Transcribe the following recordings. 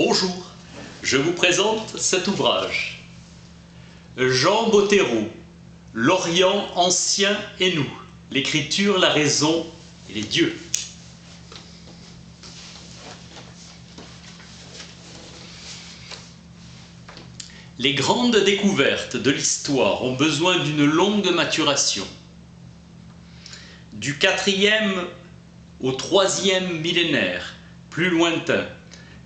Bonjour, je vous présente cet ouvrage. Jean Bottero, L'Orient ancien et nous, l'écriture, la raison et les dieux. Les grandes découvertes de l'histoire ont besoin d'une longue maturation. Du 4e au 3e millénaire, plus lointain,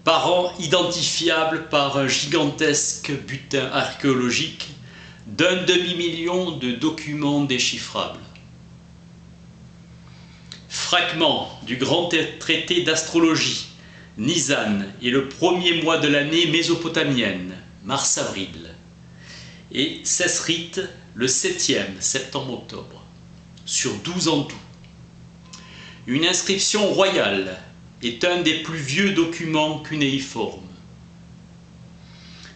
parents identifiables par un gigantesque butin archéologique d'1 demi-million de documents déchiffrables. Fragments du grand traité d'astrologie, Nisan, et le premier mois de l'année mésopotamienne, mars-avril, et Sesrite, le 7e, septembre-octobre, sur 12 en tout. Une inscription royale est un des plus vieux documents cunéiformes.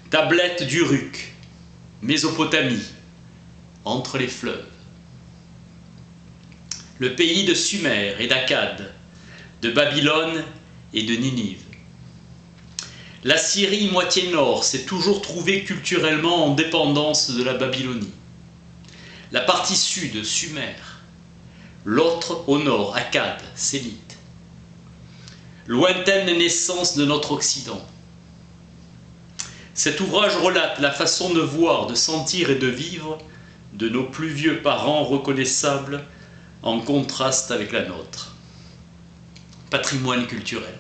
Tablette d'Uruk, Mésopotamie, entre les fleuves. Le pays de Sumer et d'Akkad, de Babylone et de Ninive. La Syrie moitié nord s'est toujours trouvée culturellement en dépendance de la Babylonie. La partie sud, Sumer, l'autre au nord, Akkad, Sémite. Lointaine naissance de notre Occident. Cet ouvrage relate la façon de voir, de sentir et de vivre de nos plus vieux parents reconnaissables en contraste avec la nôtre. Patrimoine culturel.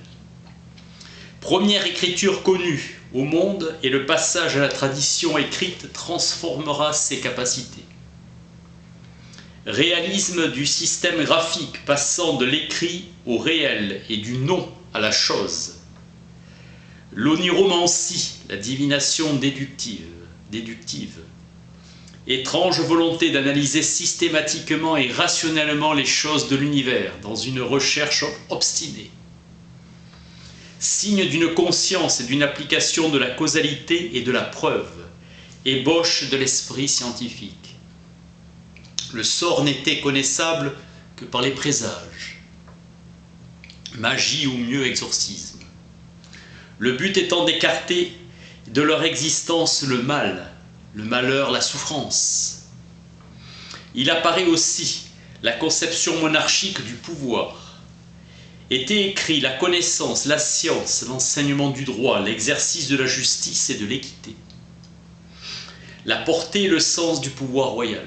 Première écriture connue au monde et le passage à la tradition écrite transformera ses capacités. Réalisme du système graphique passant de l'écrit au réel et du nom à la chose. L'oniromancie, la divination déductive. Étrange volonté d'analyser systématiquement et rationnellement les choses de l'univers dans une recherche obstinée. Signe d'une conscience et d'une application de la causalité et de la preuve, ébauche de l'esprit scientifique. Le sort n'était connaissable que par les présages. Magie ou mieux exorcisme. Le but étant d'écarter de leur existence le mal, le malheur, la souffrance. Il apparaît aussi la conception monarchique du pouvoir. Était écrit la connaissance, la science, l'enseignement du droit, l'exercice de la justice et de l'équité. La portée et le sens du pouvoir royal.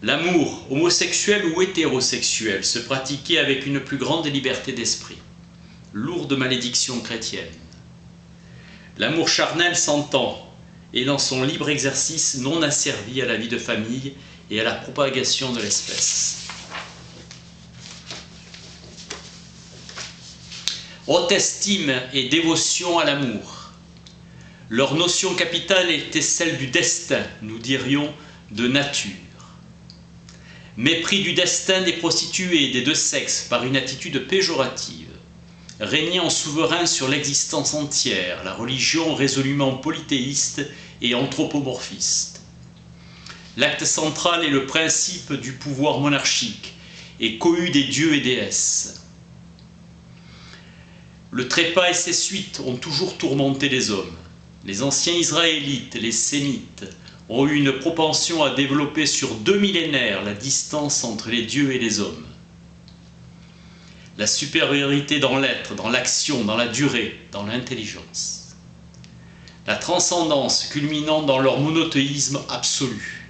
L'amour, homosexuel ou hétérosexuel, se pratiquait avec une plus grande liberté d'esprit. Lourde malédiction chrétienne. L'amour charnel s'entend, et dans son libre exercice non asservi à la vie de famille et à la propagation de l'espèce. Haute estime et dévotion à l'amour. Leur notion capitale était celle du destin, nous dirions de nature. Mépris du destin des prostituées des deux sexes par une attitude péjorative. Régnant souverain sur l'existence entière, la religion résolument polythéiste et anthropomorphiste. L'acte central est le principe du pouvoir monarchique et cohue des dieux et déesses. Le trépas et ses suites ont toujours tourmenté les hommes. Les anciens Israélites, les Sémites, ont eu une propension à développer sur 2 millénaires la distance entre les dieux et les hommes. La supériorité dans l'être, dans l'action, dans la durée, dans l'intelligence. La transcendance culminant dans leur monothéisme absolu.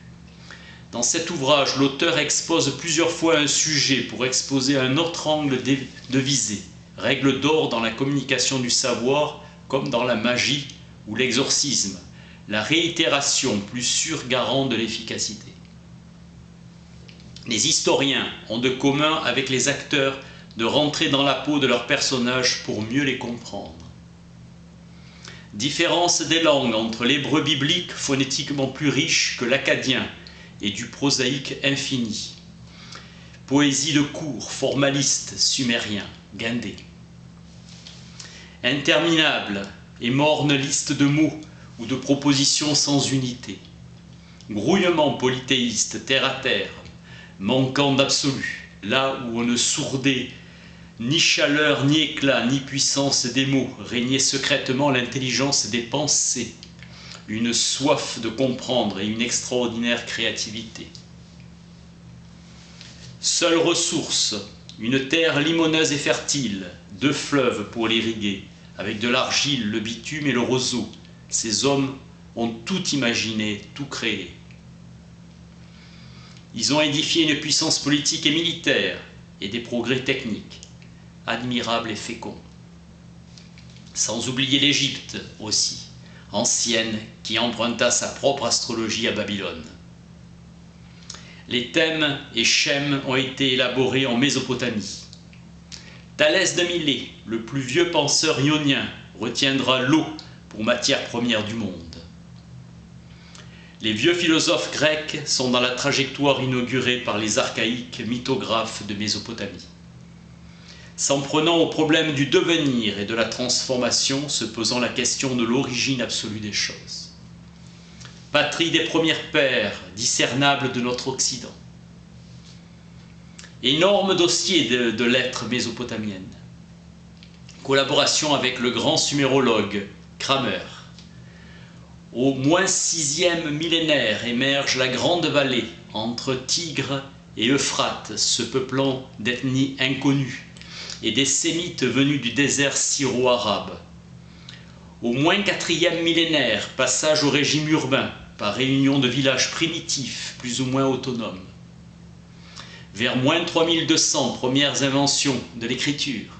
Dans cet ouvrage, l'auteur expose plusieurs fois un sujet pour exposer un autre angle de visée, règle d'or dans la communication du savoir, comme dans la magie ou l'exorcisme, la réitération plus sûre garant de l'efficacité. Les historiens ont de commun avec les acteurs de rentrer dans la peau de leurs personnages pour mieux les comprendre. Différence des langues entre l'hébreu biblique, phonétiquement plus riche que l'akkadien, et du prosaïque infini. Poésie de cour, formaliste, sumérien, guindé. Interminable et morne liste de mots ou de propositions sans unité. Grouillement polythéiste, terre à terre, manquant d'absolu, là où on ne sourdait Ni chaleur, ni éclat, ni puissance des mots, régnait secrètement l'intelligence des pensées, une soif de comprendre et une extraordinaire créativité. Seule ressource, une terre limoneuse et fertile, 2 fleuves pour l'irriguer, avec de l'argile, le bitume et le roseau. Ces hommes ont tout imaginé, tout créé. Ils ont édifié une puissance politique et militaire et des progrès techniques, admirables et féconds. Sans oublier l'Égypte aussi, ancienne, qui emprunta sa propre astrologie à Babylone. Les thèmes et schèmes ont été élaborés en Mésopotamie. Thalès de Milet, le plus vieux penseur ionien, retiendra l'eau pour matière première du monde. Les vieux philosophes grecs sont dans la trajectoire inaugurée par les archaïques mythographes de Mésopotamie. S'en prenant au problème du devenir et de la transformation, se posant la question de l'origine absolue des choses. Patrie des premières pères, discernables de notre Occident. Énorme dossier de lettres mésopotamiennes. Collaboration avec le grand sumérologue Kramer. Au moins 6e millénaire émerge la grande vallée entre Tigre et Euphrate, se peuplant d'ethnies inconnues et des sémites venus du désert syro-arabe. Au moins 4e millénaire, passage au régime urbain par réunion de villages primitifs plus ou moins autonomes. Vers moins 3200, premières inventions de l'écriture.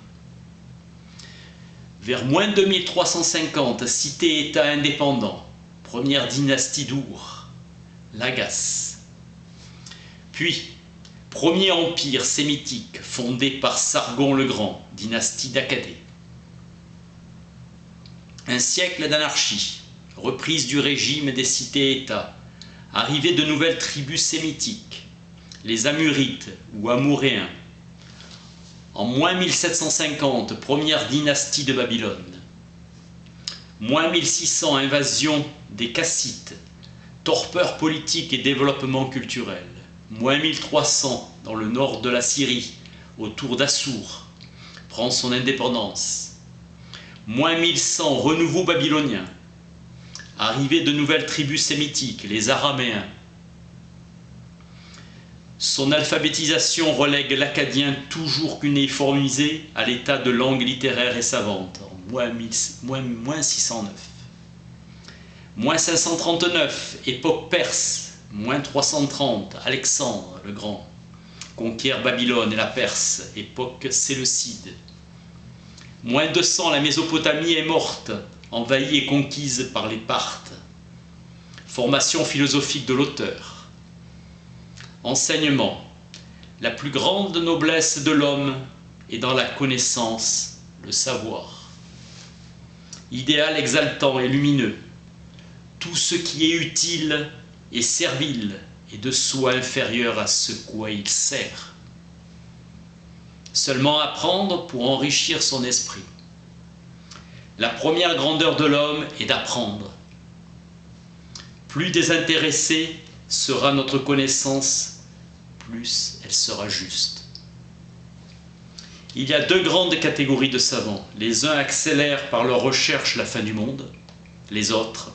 Vers moins 2350, cité-État indépendant, première dynastie d'Our, Lagasse. Puis, premier empire sémitique fondé par Sargon le Grand, dynastie d'Akkadé. Un siècle d'anarchie, reprise du régime des cités-États, arrivée de nouvelles tribus sémitiques, les Amurites ou Amoréens. En moins 1750, première dynastie de Babylone. Moins 1600, invasion des Kassites, torpeur politique et développement culturel. Moins 1300, dans le nord de la Syrie, autour d'Assour, prend son indépendance. Moins 1100, renouveau babylonien. Arrivée de nouvelles tribus sémitiques, les Araméens. Son alphabétisation relègue l'akkadien toujours cunéiformisé à l'état de langue littéraire et savante, en moins 609. Moins 539, époque perse, moins 330, Alexandre le Grand, conquiert Babylone et la Perse, époque séleucide. Moins 200, la Mésopotamie est morte, envahie et conquise par les Parthes. Formation philosophique de l'auteur. Enseignement. La plus grande noblesse de l'homme est dans la connaissance, le savoir. Idéal exaltant et lumineux. Tout ce qui est utile et servile est de soi inférieur à ce quoi il sert. Seulement apprendre pour enrichir son esprit. La première grandeur de l'homme est d'apprendre. Plus désintéressée sera notre connaissance, plus elle sera juste. Il y a 2 grandes catégories de savants. Les uns accélèrent par leur recherche la fin du monde, les autres,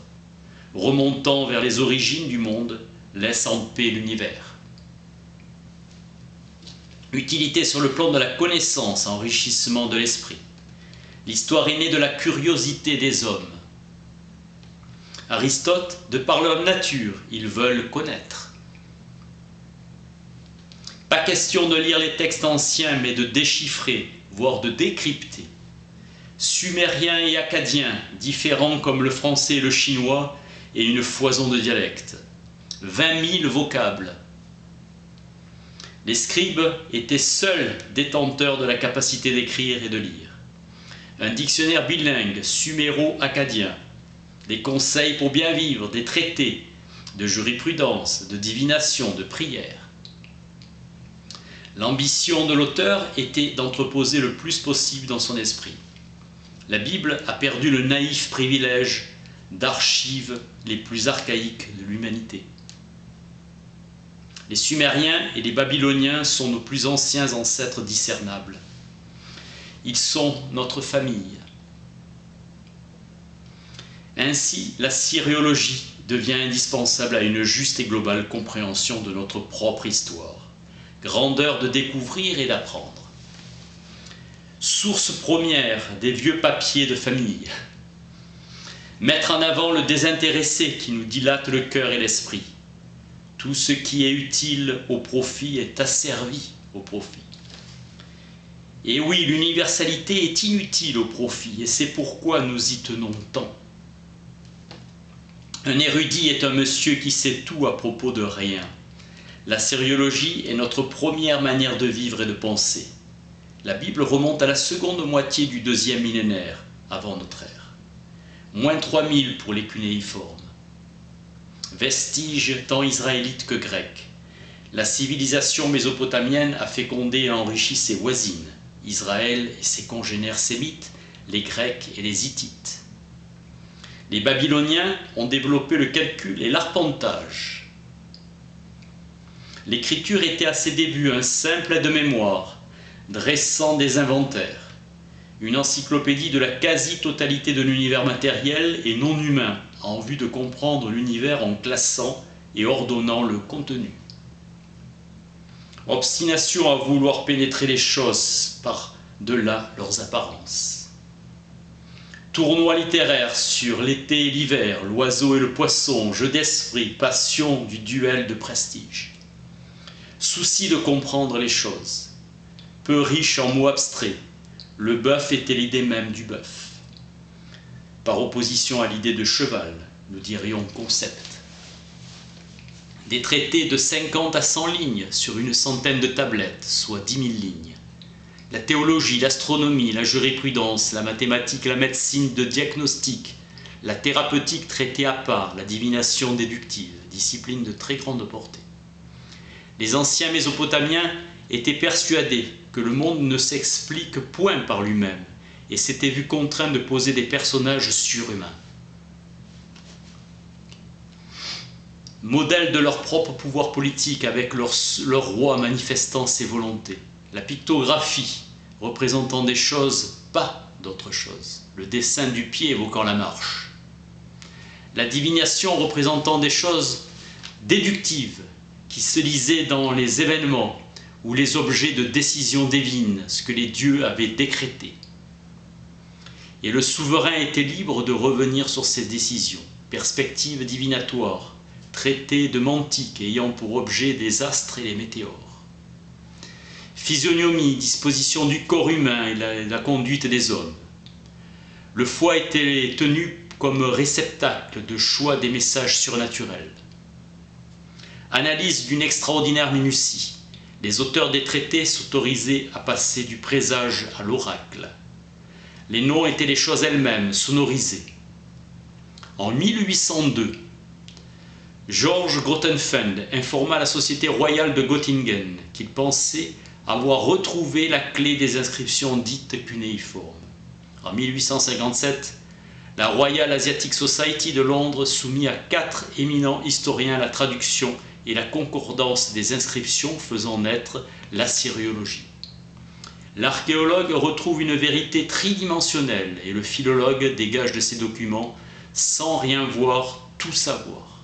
remontant vers les origines du monde, laissent en paix l'univers. Utilité sur le plan de la connaissance, enrichissement de l'esprit. L'histoire est née de la curiosité des hommes. Aristote, de par leur nature, ils veulent connaître. Pas question de lire les textes anciens, mais de déchiffrer, voire de décrypter. Sumériens et akkadiens, différents comme le français et le chinois, et une foison de dialectes. 20 000 vocables. Les scribes étaient seuls détenteurs de la capacité d'écrire et de lire. Un dictionnaire bilingue, suméro-akkadien. Des conseils pour bien vivre, des traités, de jurisprudence, de divination, de prière. L'ambition de l'auteur était d'entreposer le plus possible dans son esprit. La Bible a perdu le naïf privilège d'archives les plus archaïques de l'humanité. Les Sumériens et les Babyloniens sont nos plus anciens ancêtres discernables. Ils sont notre famille. Ainsi, la syriologie devient indispensable à une juste et globale compréhension de notre propre histoire. Grandeur de découvrir et d'apprendre. Source première des vieux papiers de famille. Mettre en avant le désintéressé qui nous dilate le cœur et l'esprit. Tout ce qui est utile au profit est asservi au profit. Et oui, l'universalité est inutile au profit, et c'est pourquoi nous y tenons tant. Un érudit est un monsieur qui sait tout à propos de rien. La sériologie est notre première manière de vivre et de penser. La Bible remonte à la seconde moitié du 2e millénaire, avant notre ère. Moins 3000 pour les cunéiformes. Vestiges tant israélites que grecs. La civilisation mésopotamienne a fécondé et enrichi ses voisines, Israël et ses congénères sémites, les Grecs et les Hittites. Les Babyloniens ont développé le calcul et l'arpentage. L'écriture était à ses débuts un simple aide-mémoire, dressant des inventaires. Une encyclopédie de la quasi-totalité de l'univers matériel et non humain, en vue de comprendre l'univers en classant et ordonnant le contenu. Obstination à vouloir pénétrer les choses par-delà leurs apparences. Tournoi littéraire sur l'été et l'hiver, l'oiseau et le poisson, jeu d'esprit, passion du duel de prestige. Souci de comprendre les choses. Peu riche en mots abstraits, le bœuf était l'idée même du bœuf. Par opposition à l'idée de cheval, nous dirions concept. Des traités de 50 à 100 lignes sur une centaine de tablettes, soit 10 000 lignes. La théologie, l'astronomie, la jurisprudence, la mathématique, la médecine de diagnostic, la thérapeutique traitée à part, la divination déductive, discipline de très grande portée. Les anciens Mésopotamiens étaient persuadés que le monde ne s'explique point par lui-même et s'étaient vus contraints de poser des personnages surhumains. Modèle de leur propre pouvoir politique avec leur roi manifestant ses volontés. La pictographie représentant des choses, pas d'autres choses. Le dessin du pied évoquant la marche. La divination représentant des choses déductives qui se lisaient dans les événements ou les objets de décision divine, ce que les dieux avaient décrété. Et le souverain était libre de revenir sur ses décisions. Perspective divinatoire, traité de mantique ayant pour objet des astres et les météores. Physionomie, disposition du corps humain et la conduite des hommes. Le foie était tenu comme réceptacle de choix des messages surnaturels. Analyse d'une extraordinaire minutie. Les auteurs des traités s'autorisaient à passer du présage à l'oracle. Les noms étaient les choses elles-mêmes, sonorisées. En 1802, Georges Grotefend informa la Société royale de Göttingen qu'il pensait avoir retrouvé la clé des inscriptions dites cunéiformes. En 1857, la Royal Asiatic Society de Londres soumit à 4 éminents historiens la traduction et la concordance des inscriptions faisant naître l'assyriologie. L'archéologue retrouve une vérité tridimensionnelle et le philologue dégage de ces documents, sans rien voir, tout savoir.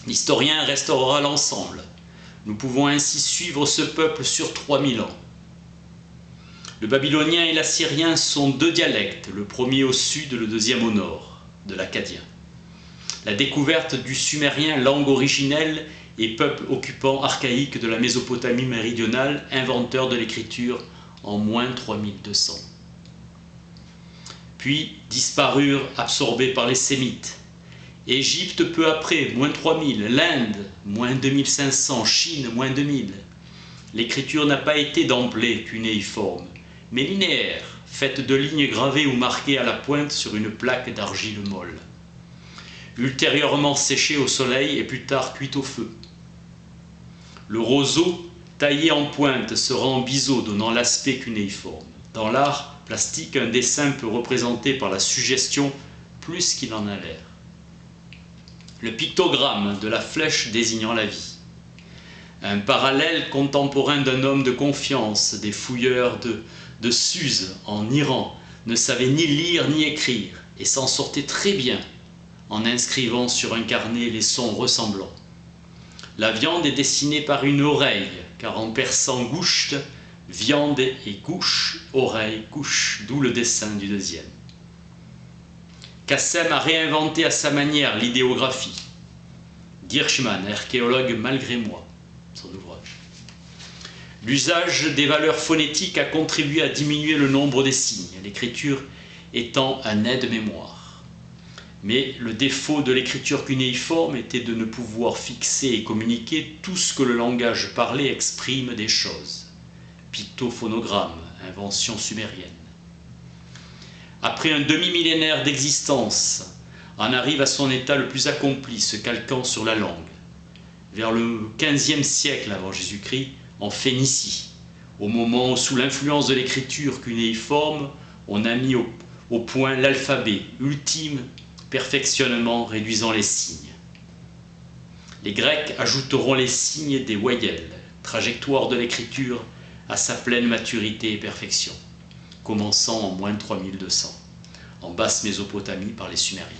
L'historien restaurera l'ensemble. Nous pouvons ainsi suivre ce peuple sur 3000 ans. Le babylonien et l'assyrien sont deux dialectes, le premier au sud, le deuxième au nord, de l'akkadien. La découverte du sumérien, langue originelle et peuple occupant archaïque de la Mésopotamie méridionale, inventeur de l'écriture en moins 3200. Puis disparurent absorbés par les Sémites. Égypte peu après, moins 3000, l'Inde, moins 2500, Chine, moins 2000. L'écriture n'a pas été d'emblée cunéiforme, mais linéaire, faite de lignes gravées ou marquées à la pointe sur une plaque d'argile molle. Ultérieurement séchée au soleil et plus tard cuite au feu. Le roseau, taillé en pointe, sera en biseau, donnant l'aspect cunéiforme. Dans l'art plastique, un dessin peut représenter par la suggestion plus qu'il en a l'air. Le pictogramme de la flèche désignant la vie. Un parallèle contemporain d'un homme de confiance, des fouilleurs de Suse, en Iran, ne savaient ni lire ni écrire et s'en sortaient très bien en inscrivant sur un carnet les sons ressemblants. La viande est dessinée par une oreille, car en persan goucht, viande et gouche, oreille, couche, d'où le dessin du deuxième. Qassem a réinventé à sa manière l'idéographie. Dirchman, archéologue malgré moi, son ouvrage. L'usage des valeurs phonétiques a contribué à diminuer le nombre des signes, l'écriture étant un aide-mémoire. Mais le défaut de l'écriture cunéiforme était de ne pouvoir fixer et communiquer tout ce que le langage parlé exprime des choses. Pictophonogramme, invention sumérienne. Après un demi-millénaire d'existence, en arrive à son état le plus accompli, se calquant sur la langue. Vers le XVe siècle avant Jésus-Christ, en Phénicie, au moment où, sous l'influence de l'écriture cunéiforme, on a mis au point l'alphabet, ultime perfectionnement réduisant les signes. Les Grecs ajouteront les signes des voyelles, trajectoire de l'écriture à sa pleine maturité et perfection, commençant en moins 3200, en basse Mésopotamie par les Sumériens.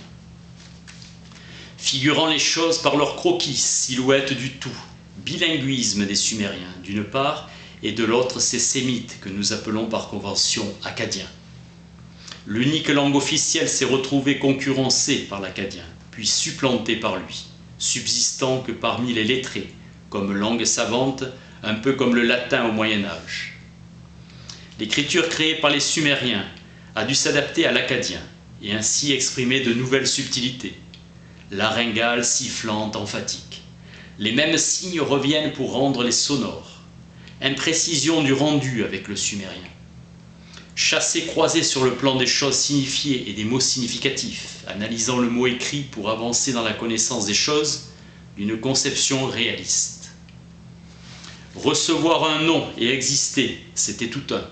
Figurant les choses par leur croquis, silhouette du tout, bilinguisme des Sumériens d'une part, et de l'autre ces sémites que nous appelons par convention acadiens. L'unique langue officielle s'est retrouvée concurrencée par l'acadien, puis supplantée par lui, subsistant que parmi les lettrés, comme langue savante, un peu comme le latin au Moyen-Âge. L'écriture créée par les Sumériens a dû s'adapter à l'acadien et ainsi exprimer de nouvelles subtilités. Laryngale, sifflante, emphatique. Les mêmes signes reviennent pour rendre les sonores. Imprécision du rendu avec le sumérien. Chassé-croisé sur le plan des choses signifiées et des mots significatifs, analysant le mot écrit pour avancer dans la connaissance des choses d'une conception réaliste. Recevoir un nom et exister, c'était tout un.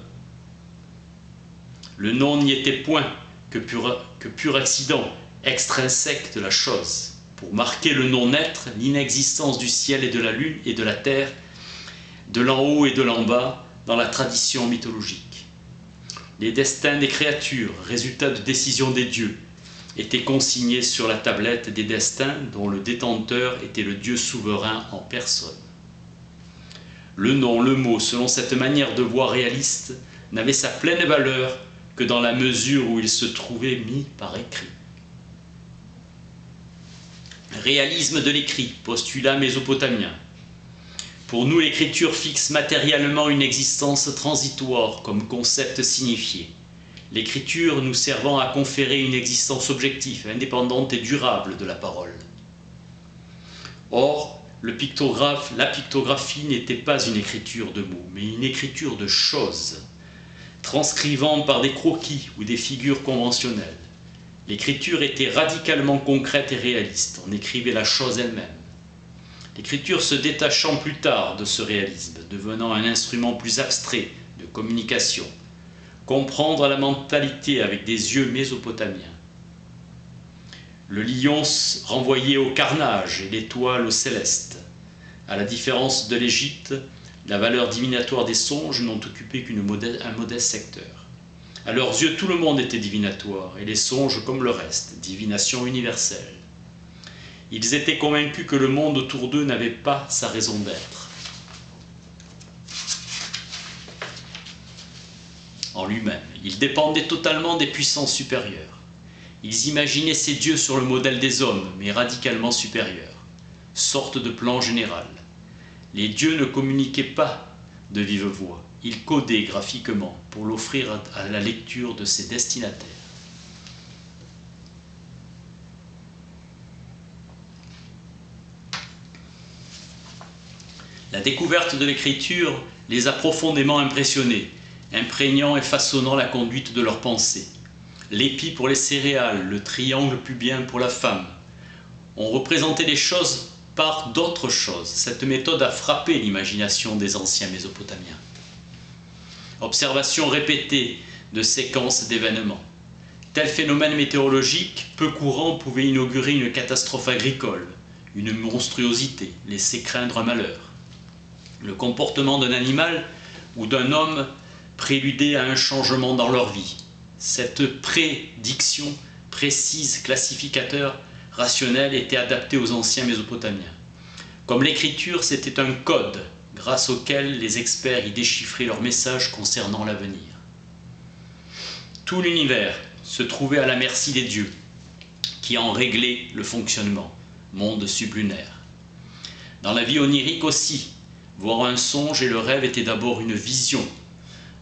Le nom n'y était point que pur accident, extrinsèque de la chose, pour marquer le non-être, l'inexistence du ciel et de la lune et de la terre, de l'en haut et de l'en bas, dans la tradition mythologique. Les destins des créatures, résultat de décision des dieux, étaient consignés sur la tablette des destins dont le détenteur était le Dieu souverain en personne. Le nom, le mot, selon cette manière de voir réaliste, n'avait sa pleine valeur que dans la mesure où il se trouvait mis par écrit. Réalisme de l'écrit, postulat mésopotamien. Pour nous, l'écriture fixe matériellement une existence transitoire comme concept signifié. L'écriture nous servant à conférer une existence objective, indépendante et durable de la parole. Or, la pictographie n'était pas une écriture de mots, mais une écriture de choses, transcrivant par des croquis ou des figures conventionnelles. L'écriture était radicalement concrète et réaliste, on écrivait la chose elle-même. L'écriture se détachant plus tard de ce réalisme, devenant un instrument plus abstrait de communication, comprendre la mentalité avec des yeux mésopotamiens. Le lion renvoyé au carnage et l'étoile au céleste. À la différence de l'Égypte, la valeur divinatoire des songes n'ont occupé qu'un modeste secteur. À leurs yeux, tout le monde était divinatoire, et les songes comme le reste, divination universelle. Ils étaient convaincus que le monde autour d'eux n'avait pas sa raison d'être. En lui-même, il dépendait totalement des puissances supérieures. Ils imaginaient ces dieux sur le modèle des hommes, mais radicalement supérieurs, sorte de plan général. Les dieux ne communiquaient pas de vive voix, ils codaient graphiquement pour l'offrir à la lecture de ses destinataires. La découverte de l'écriture les a profondément impressionnés, imprégnant et façonnant la conduite de leurs pensées. L'épi pour les céréales, le triangle pubien pour la femme. On représentait les choses par d'autres choses. Cette méthode a frappé l'imagination des anciens Mésopotamiens. Observation répétée de séquences d'événements. Tel phénomène météorologique peu courant pouvait inaugurer une catastrophe agricole, une monstruosité, laisser craindre un malheur. Le comportement d'un animal ou d'un homme préludaient à un changement dans leur vie. Cette prédiction précise, classificateur, rationnel était adaptée aux anciens Mésopotamiens. Comme l'écriture, c'était un code grâce auquel les experts y déchiffraient leurs messages concernant l'avenir. Tout l'univers se trouvait à la merci des dieux, qui en réglaient le fonctionnement, monde sublunaire. Dans la vie onirique aussi, voir un songe et le rêve étaient d'abord une vision,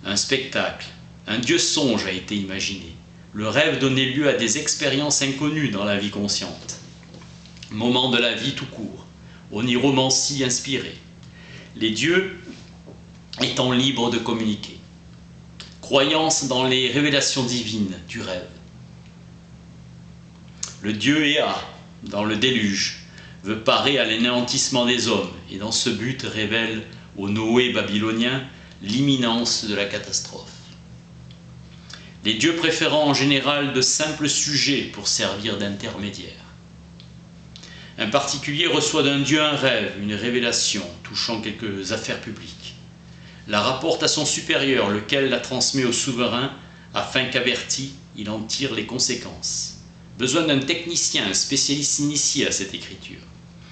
un spectacle. Un dieu songe a été imaginé. Le rêve donnait lieu à des expériences inconnues dans la vie consciente. Moment de la vie tout court, oniromancie inspirée. Les dieux étant libres de communiquer. Croyance dans les révélations divines du rêve. Le dieu Ea, dans le déluge, veut parer à l'anéantissement des hommes et dans ce but révèle au Noé babylonien l'imminence de la catastrophe. Les dieux préférant en général de simples sujets pour servir d'intermédiaires. Un particulier reçoit d'un dieu un rêve, une révélation touchant quelques affaires publiques. La rapporte à son supérieur, lequel la transmet au souverain afin qu'averti, il en tire les conséquences. Besoin d'un technicien, un spécialiste initié à cette écriture.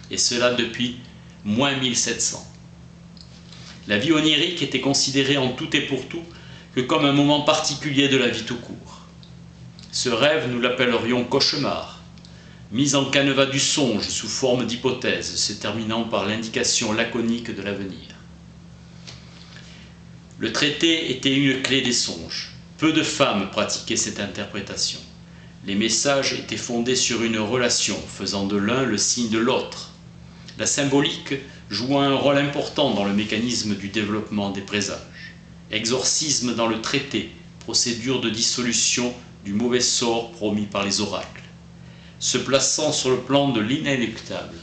Et cela depuis moins 1700. La vie onirique était considérée en tout et pour tout que comme un moment particulier de la vie tout court. Ce rêve, nous l'appellerions cauchemar, mis en canevas du songe sous forme d'hypothèse, se terminant par l'indication laconique de l'avenir. Le traité était une clé des songes. Peu de femmes pratiquaient cette interprétation. Les messages étaient fondés sur une relation, faisant de l'un le signe de l'autre. La symbolique joua un rôle important dans le mécanisme du développement des présages. Exorcisme dans le traité, procédure de dissolution du mauvais sort promis par les oracles, se plaçant sur le plan de l'inéluctable.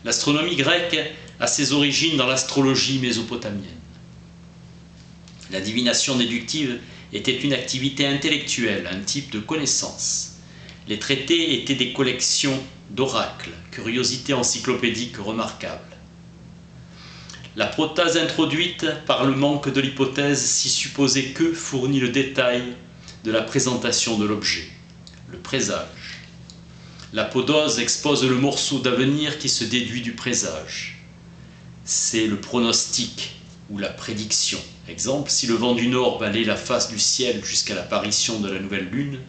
L'astronomie grecque a ses origines dans l'astrologie mésopotamienne. La divination déductive était une activité intellectuelle, un type de connaissance. Les traités étaient des collections d'oracles, curiosités encyclopédiques remarquables. La protase introduite par le manque de l'hypothèse si supposée que fournit le détail de la présentation de l'objet, le présage. L'apodose expose le morceau d'avenir qui se déduit du présage. C'est le pronostic ou la prédiction. Exemple, si le vent du nord balaie la face du ciel jusqu'à l'apparition de la nouvelle lune,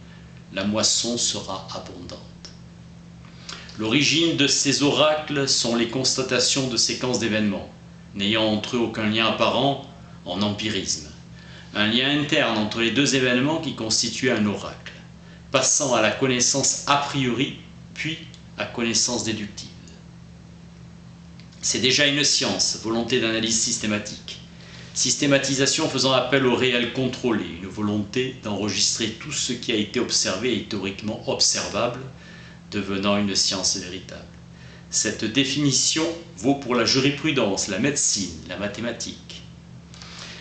la moisson sera abondante. L'origine de ces oracles sont les constatations de séquences d'événements, n'ayant entre eux aucun lien apparent en empirisme. Un lien interne entre les deux événements qui constituait un oracle, passant à la connaissance a priori, puis à connaissance déductive. C'est déjà une science, volonté d'analyse systématique. Systématisation faisant appel au réel contrôlé, une volonté d'enregistrer tout ce qui a été observé et théoriquement observable, devenant une science véritable. Cette définition vaut pour la jurisprudence, la médecine, la mathématique.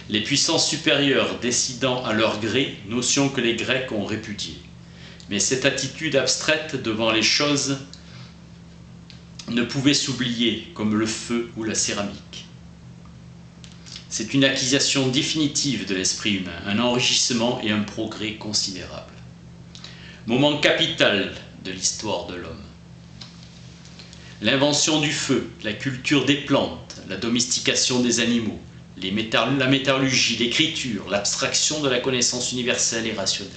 Les puissances supérieures décidant à leur gré, notion que les Grecs ont répudiée. Mais cette attitude abstraite devant les choses ne pouvait s'oublier comme le feu ou la céramique. C'est une acquisition définitive de l'esprit humain, un enrichissement et un progrès considérable. Moment capital de l'histoire de l'homme. L'invention du feu, la culture des plantes, la domestication des animaux, la métallurgie, l'écriture, l'abstraction de la connaissance universelle et rationnelle.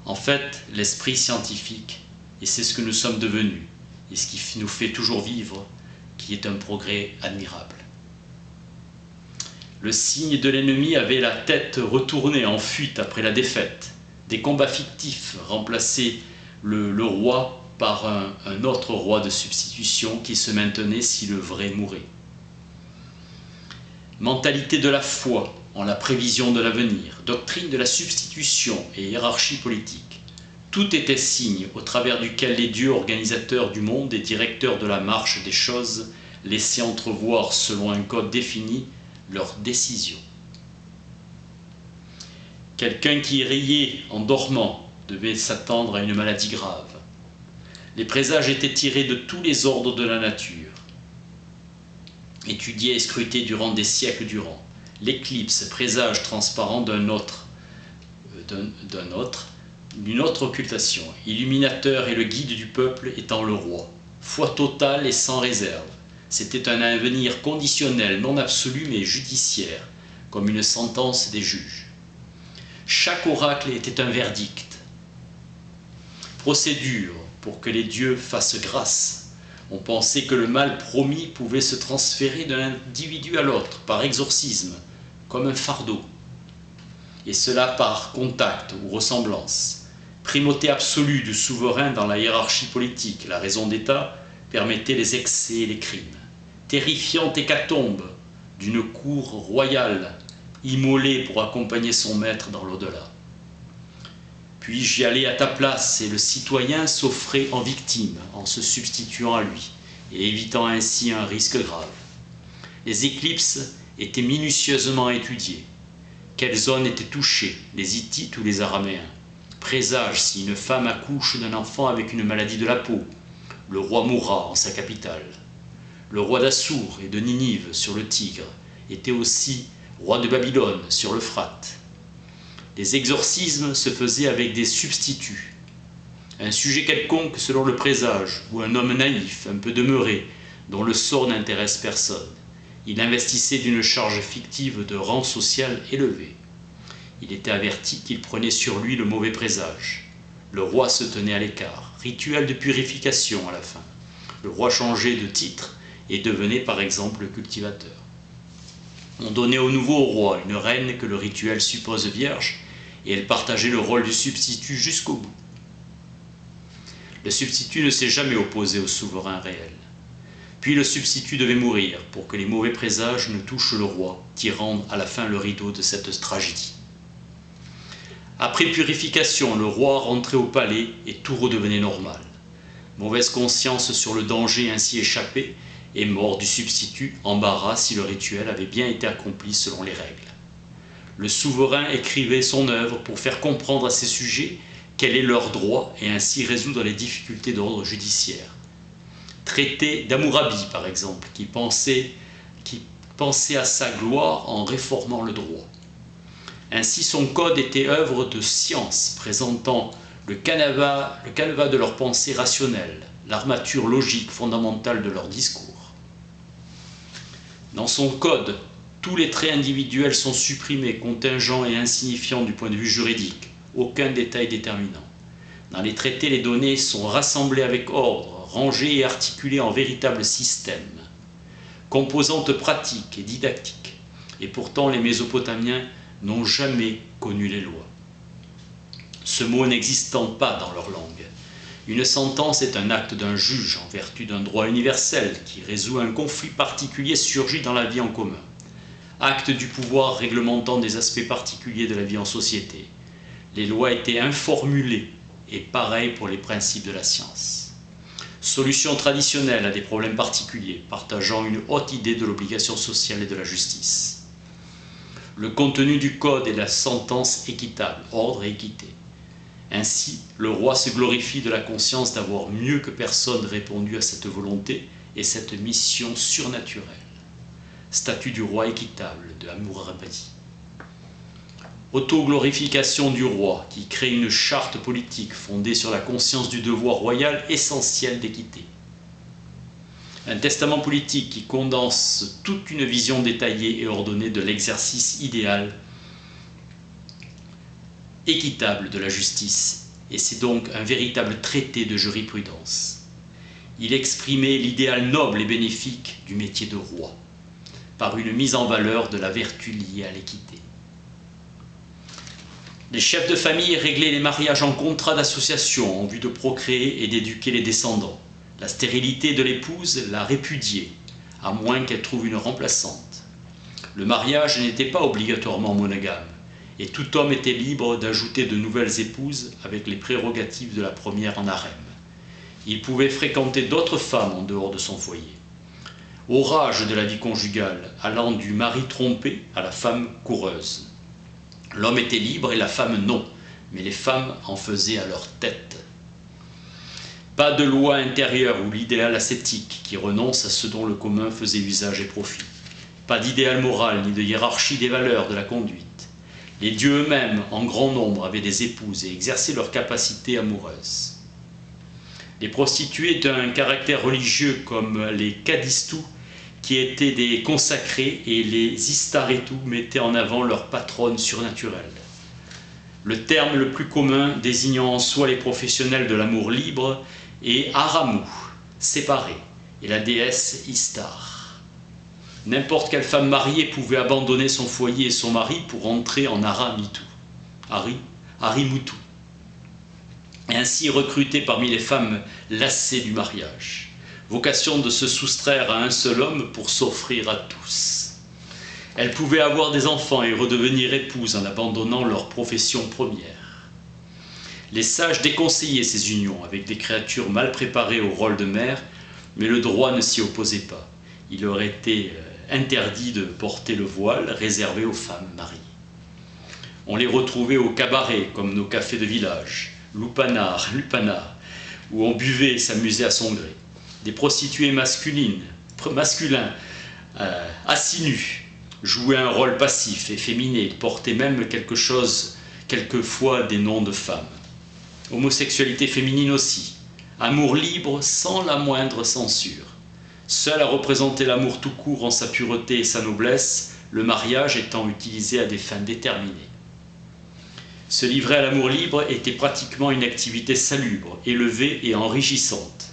En fait, l'esprit scientifique, et c'est ce que nous sommes devenus, et ce qui nous fait toujours vivre, qui est un progrès admirable. Le signe de l'ennemi avait la tête retournée en fuite après la défaite. Des combats fictifs remplaçaient le roi par un autre roi de substitution qui se maintenait si le vrai mourait. Mentalité de la foi en la prévision de l'avenir, doctrine de la substitution et hiérarchie politique. Tout était signe au travers duquel les dieux organisateurs du monde et directeurs de la marche des choses laissaient entrevoir selon un code défini leurs décisions. Quelqu'un qui riait en dormant devait s'attendre à une maladie grave. Les présages étaient tirés de tous les ordres de la nature, étudiés et scrutés durant des siècles durant. L'éclipse, présage transparent d'une autre occultation. Illuminateur et le guide du peuple étant le roi. Foi totale et sans réserve. C'était un avenir conditionnel, non absolu mais judiciaire, comme une sentence des juges. Chaque oracle était un verdict. Procédure pour que les dieux fassent grâce. On pensait que le mal promis pouvait se transférer d'un individu à l'autre par exorcisme, comme un fardeau. Et cela par contact ou ressemblance. Primauté absolue du souverain dans la hiérarchie politique, la raison d'État permettait les excès et les crimes. Terrifiante hécatombe d'une cour royale immolée pour accompagner son maître dans l'au-delà. Puis-je y aller à ta place, et le citoyen s'offrait en victime en se substituant à lui et évitant ainsi un risque grave. Les éclipses étaient minutieusement étudiées. Quelles zones étaient touchées, les Hittites ou les Araméens? Présage si une femme accouche d'un enfant avec une maladie de la peau, le roi mourra en sa capitale. Le roi d'Assour et de Ninive sur le Tigre était aussi roi de Babylone sur l'Euphrate. Les exorcismes se faisaient avec des substituts. Un sujet quelconque selon le présage, ou un homme naïf, un peu demeuré, dont le sort n'intéresse personne. Il investissait d'une charge fictive de rang social élevé. Il était averti qu'il prenait sur lui le mauvais présage. Le roi se tenait à l'écart, rituel de purification à la fin. Le roi changeait de titre et devenait par exemple le cultivateur. On donnait au nouveau roi une reine que le rituel suppose vierge, et elle partageait le rôle du substitut jusqu'au bout. Le substitut ne s'est jamais opposé au souverain réel. Puis le substitut devait mourir pour que les mauvais présages ne touchent le roi, tirant à la fin le rideau de cette tragédie. Après purification, le roi rentrait au palais et tout redevenait normal. Mauvaise conscience sur le danger ainsi échappé et mort du substitut, embarras si le rituel avait bien été accompli selon les règles. Le souverain écrivait son œuvre pour faire comprendre à ses sujets quel est leur droit et ainsi résoudre les difficultés d'ordre judiciaire. Traité d'Hammurabi, par exemple, qui pensait à sa gloire en réformant le droit. Ainsi, son code était œuvre de science, présentant le canevas de leur pensée rationnelle, l'armature logique fondamentale de leur discours. Dans son code, tous les traits individuels sont supprimés, contingents et insignifiants du point de vue juridique, aucun détail déterminant. Dans les traités, les données sont rassemblées avec ordre, rangées et articulées en véritables systèmes, composantes pratiques et didactiques. Et pourtant, les Mésopotamiens n'ont jamais connu les lois, ce mot n'existant pas dans leur langue. Une sentence est un acte d'un juge en vertu d'un droit universel qui résout un conflit particulier surgi dans la vie en commun. Acte du pouvoir réglementant des aspects particuliers de la vie en société. Les lois étaient informulées et pareil pour les principes de la science. Solution traditionnelle à des problèmes particuliers, partageant une haute idée de l'obligation sociale et de la justice. Le contenu du code est la sentence équitable, ordre et équité. Ainsi, le roi se glorifie de la conscience d'avoir mieux que personne répondu à cette volonté et cette mission surnaturelle. Statut du roi équitable de Hammurabi. Autoglorification du roi qui crée une charte politique fondée sur la conscience du devoir royal essentiel d'équité. Un testament politique qui condense toute une vision détaillée et ordonnée de l'exercice idéal équitable de la justice, et c'est donc un véritable traité de jurisprudence. Il exprimait l'idéal noble et bénéfique du métier de roi, par une mise en valeur de la vertu liée à l'équité. Les chefs de famille réglaient les mariages en contrat d'association en vue de procréer et d'éduquer les descendants. La stérilité de l'épouse la répudiait, à moins qu'elle trouve une remplaçante. Le mariage n'était pas obligatoirement monogame, et tout homme était libre d'ajouter de nouvelles épouses avec les prérogatives de la première en harem. Il pouvait fréquenter d'autres femmes en dehors de son foyer. Orage de la vie conjugale, allant du mari trompé à la femme coureuse. L'homme était libre et la femme non, mais les femmes en faisaient à leur tête. Pas de loi intérieure ou l'idéal ascétique qui renonce à ce dont le commun faisait usage et profit. Pas d'idéal moral ni de hiérarchie des valeurs de la conduite. Les dieux eux-mêmes, en grand nombre, avaient des épouses et exerçaient leurs capacités amoureuses. Les prostituées d'un caractère religieux comme les Kadistou, qui étaient des consacrés, et les Istarétou mettaient en avant leur patronne surnaturelle. Le terme le plus commun désignant en soi les professionnels de l'amour libre est Aramou, séparé, et la déesse Istar. N'importe quelle femme mariée pouvait abandonner son foyer et son mari pour entrer en Harimutu, et ainsi recrutée parmi les femmes lassées du mariage. Vocation de se soustraire à un seul homme pour s'offrir à tous. Elles pouvaient avoir des enfants et redevenir épouses en abandonnant leur profession première. Les sages déconseillaient ces unions avec des créatures mal préparées au rôle de mère, mais le droit ne s'y opposait pas. Il leur était interdit de porter le voile réservé aux femmes mariées. On les retrouvait au cabaret, comme nos cafés de village, lupanar, où on buvait et s'amusait à son gré. Des prostituées masculins, assis nus, jouaient un rôle passif, efféminé, portaient même quelquefois des noms de femmes. Homosexualité féminine aussi, amour libre sans la moindre censure. Seul à représenter l'amour tout court en sa pureté et sa noblesse, le mariage étant utilisé à des fins déterminées. Se livrer à l'amour libre était pratiquement une activité salubre, élevée et enrichissante.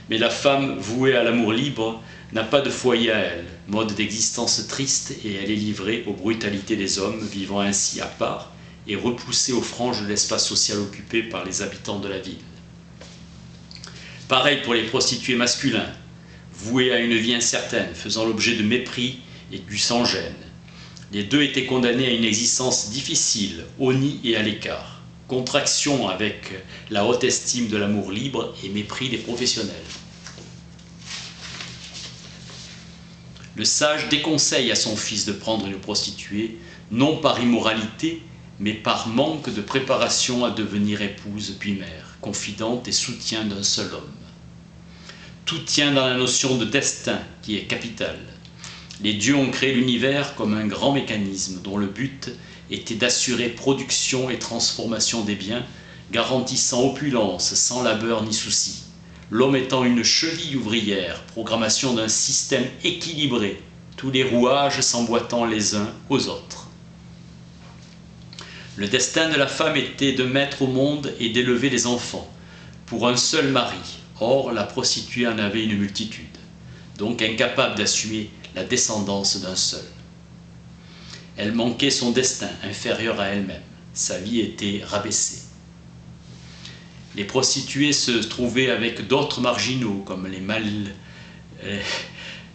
Mais la femme vouée à l'amour libre n'a pas de foyer à elle, mode d'existence triste, et elle est livrée aux brutalités des hommes, vivant ainsi à part et repoussée aux franges de l'espace social occupé par les habitants de la ville. Pareil pour les prostituées masculins, voués à une vie incertaine, faisant l'objet de mépris et du sans-gêne. Les deux étaient condamnés à une existence difficile, au nid et à l'écart, contraction avec la haute estime de l'amour libre et mépris des professionnels. Le sage déconseille à son fils de prendre une prostituée, non par immoralité, mais par manque de préparation à devenir épouse puis mère, confidente et soutien d'un seul homme. Tout tient dans la notion de destin qui est capitale. Les dieux ont créé l'univers comme un grand mécanisme dont le but était d'assurer production et transformation des biens, garantissant opulence sans labeur ni souci. L'homme étant une cheville ouvrière, programmation d'un système équilibré, tous les rouages s'emboîtant les uns aux autres. Le destin de la femme était de mettre au monde et d'élever les enfants, pour un seul mari. Or, la prostituée en avait une multitude, donc incapable d'assumer la descendance d'un seul. Elle manquait son destin, inférieur à elle-même. Sa vie était rabaissée. Les prostituées se trouvaient avec d'autres marginaux, comme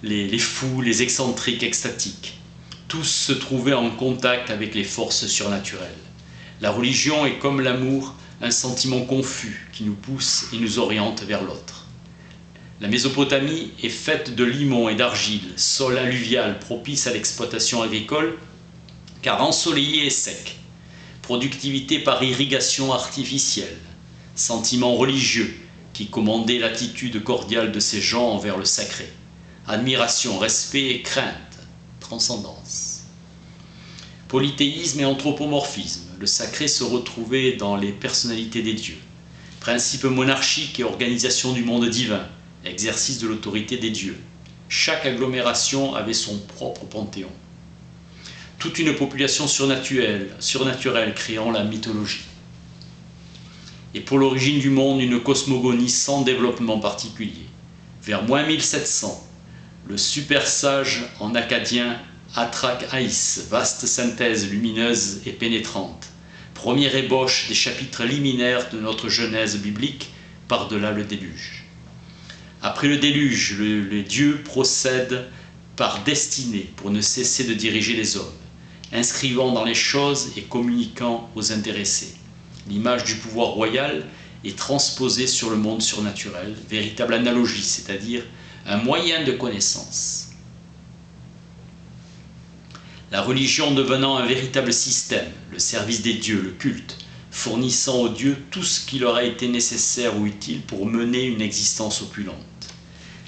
les fous, les excentriques, extatiques. Tous se trouvaient en contact avec les forces surnaturelles. La religion est comme l'amour, un sentiment confus qui nous pousse et nous oriente vers l'autre. La Mésopotamie est faite de limon et d'argile, sol alluvial propice à l'exploitation agricole, car ensoleillé et sec. Productivité par irrigation artificielle. Sentiment religieux qui commandait l'attitude cordiale de ces gens envers le sacré. Admiration, respect et crainte, transcendance. Polythéisme et anthropomorphisme, le sacré se retrouvait dans les personnalités des dieux. Principe monarchique et organisation du monde divin, exercice de l'autorité des dieux. Chaque agglomération avait son propre panthéon. Toute une population surnaturelle créant la mythologie. Et pour l'origine du monde, une cosmogonie sans développement particulier. Vers moins 1700, le super sage en acadien Atrak Haïs, vaste synthèse lumineuse et pénétrante, première ébauche des chapitres liminaires de notre Genèse biblique par-delà le déluge. Après le déluge, les dieux procèdent par destinée pour ne cesser de diriger les hommes, inscrivant dans les choses et communiquant aux intéressés. L'image du pouvoir royal est transposée sur le monde surnaturel, véritable analogie, c'est-à-dire un moyen de connaissance. La religion devenant un véritable système, le service des dieux, le culte, fournissant aux dieux tout ce qui leur a été nécessaire ou utile pour mener une existence opulente.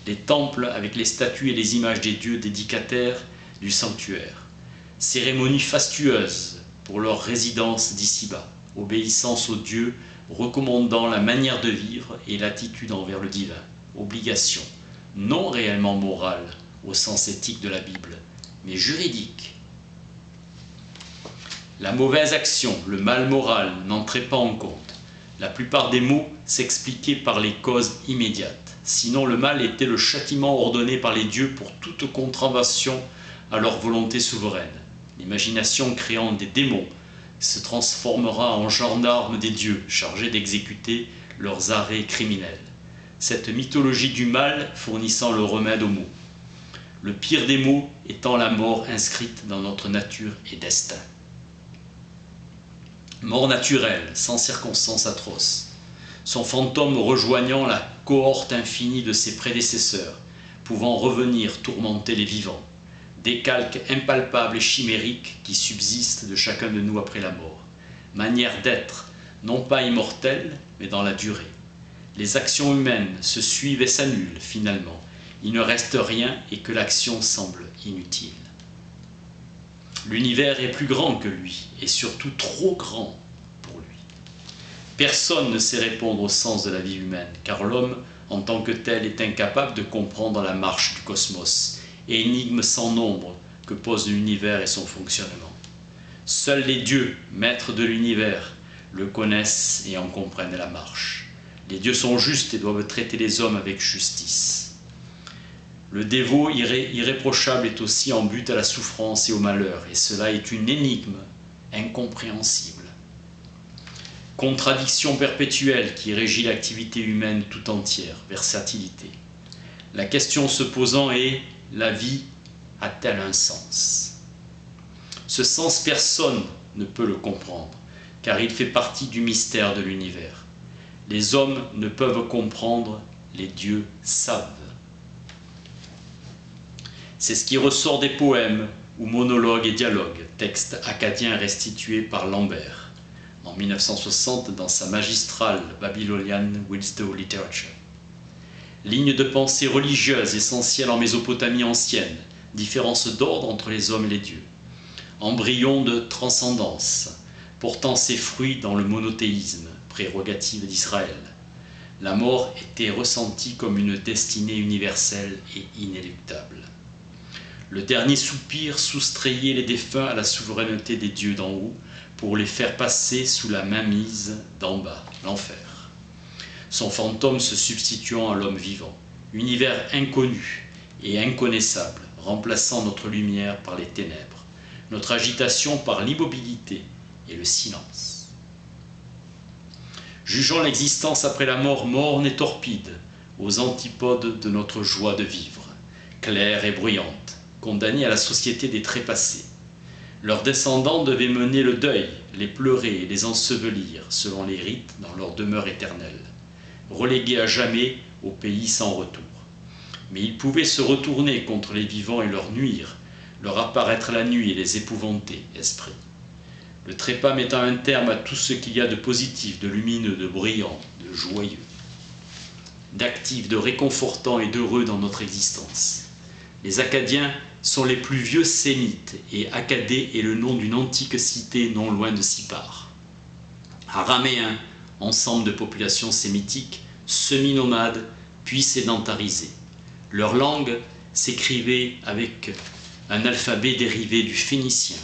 Les temples, avec les statues et les images des dieux dédicataires, du sanctuaire. Cérémonies fastueuses pour leur résidence d'ici-bas, obéissance aux dieux, recommandant la manière de vivre et l'attitude envers le divin, obligation, non réellement morale au sens éthique de la Bible, mais juridique. La mauvaise action, le mal moral n'entrait pas en compte. La plupart des maux s'expliquaient par les causes immédiates. Sinon, le mal était le châtiment ordonné par les dieux pour toute contravention à leur volonté souveraine. L'imagination créant des démons se transformera en gendarmes des dieux, chargés d'exécuter leurs arrêts criminels. Cette mythologie du mal fournissant le remède aux maux. Le pire des maux étant la mort inscrite dans notre nature et destin. Mort naturelle, sans circonstances atroces. Son fantôme rejoignant la cohorte infinie de ses prédécesseurs, pouvant revenir tourmenter les vivants. Décalque impalpable et chimérique qui subsiste de chacun de nous après la mort. Manière d'être, non pas immortelle, mais dans la durée. Les actions humaines se suivent et s'annulent finalement. Il ne reste rien et que l'action semble inutile. L'univers est plus grand que lui, et surtout trop grand pour lui. Personne ne sait répondre au sens de la vie humaine, car l'homme, en tant que tel, est incapable de comprendre la marche du cosmos, et énigme sans nombre que pose l'univers et son fonctionnement. Seuls les dieux, maîtres de l'univers, le connaissent et en comprennent la marche. Les dieux sont justes et doivent traiter les hommes avec justice. Le dévot irréprochable est aussi en butte à la souffrance et au malheur, et cela est une énigme incompréhensible. Contradiction perpétuelle qui régit l'activité humaine tout entière, versatilité. La question se posant est, la vie a-t-elle un sens? Ce sens, personne ne peut le comprendre, car il fait partie du mystère de l'univers. Les hommes ne peuvent comprendre, les dieux savent. C'est ce qui ressort des poèmes ou monologues et dialogues, textes acadiens restitués par Lambert en 1960 dans sa magistrale Babylonian Wilstow Literature. Ligne de pensée religieuse essentielle en Mésopotamie ancienne, différence d'ordre entre les hommes et les dieux. Embryon de transcendance, portant ses fruits dans le monothéisme, prérogative d'Israël. La mort était ressentie comme une destinée universelle et inéluctable. Le dernier soupir soustrayait les défunts à la souveraineté des dieux d'en haut pour les faire passer sous la mainmise d'en bas, l'enfer. Son fantôme se substituant à l'homme vivant, univers inconnu et inconnaissable, remplaçant notre lumière par les ténèbres, notre agitation par l'immobilité et le silence. Jugeant l'existence après la mort morne et torpide, aux antipodes de notre joie de vivre, claire et bruyante, condamnés à la société des trépassés. Leurs descendants devaient mener le deuil, les pleurer et les ensevelir selon les rites dans leur demeure éternelle, relégués à jamais au pays sans retour. Mais ils pouvaient se retourner contre les vivants et leur nuire, leur apparaître la nuit et les épouvanter, esprits. Le trépas mettant un terme à tout ce qu'il y a de positif, de lumineux, de brillant, de joyeux, d'actif, de réconfortant et d'heureux dans notre existence. Les Acadiens sont les plus vieux sémites, et Acadée est le nom d'une antique cité non loin de Sipar. Araméens, ensemble de populations sémitiques, semi-nomades, puis sédentarisées. Leur langue s'écrivait avec un alphabet dérivé du phénicien,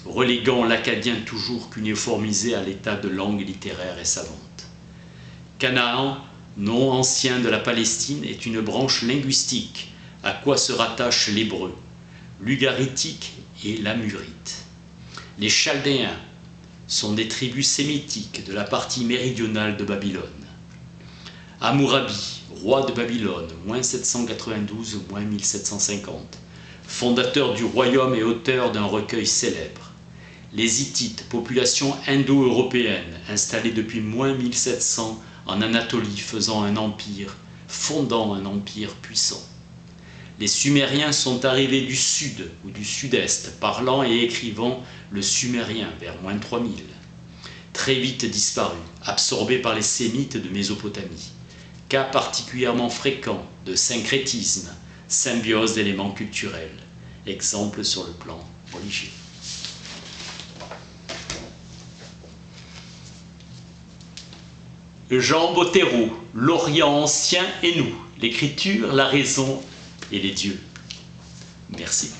reléguant l'acadien toujours qu'uniformisé à l'état de langue littéraire et savante. Canaan, nom ancien de la Palestine, est une branche linguistique à quoi se rattachent l'hébreu, l'ugaritique et l'amurite. Les Chaldéens sont des tribus sémitiques de la partie méridionale de Babylone. Hammurabi, roi de Babylone, moins 792, moins 1750, fondateur du royaume et auteur d'un recueil célèbre. Les Hittites, population indo-européenne, installée depuis moins 1700 en Anatolie, fondant un empire puissant. Les Sumériens sont arrivés du sud ou du sud-est, parlant et écrivant le sumérien vers moins 3000. Très vite disparus, absorbés par les Sémites de Mésopotamie. Cas particulièrement fréquent de syncrétisme, symbiose d'éléments culturels. exemple sur le plan religieux. Jean Bottero, l'Orient ancien et nous, l'écriture, la raison et les dieux. Merci.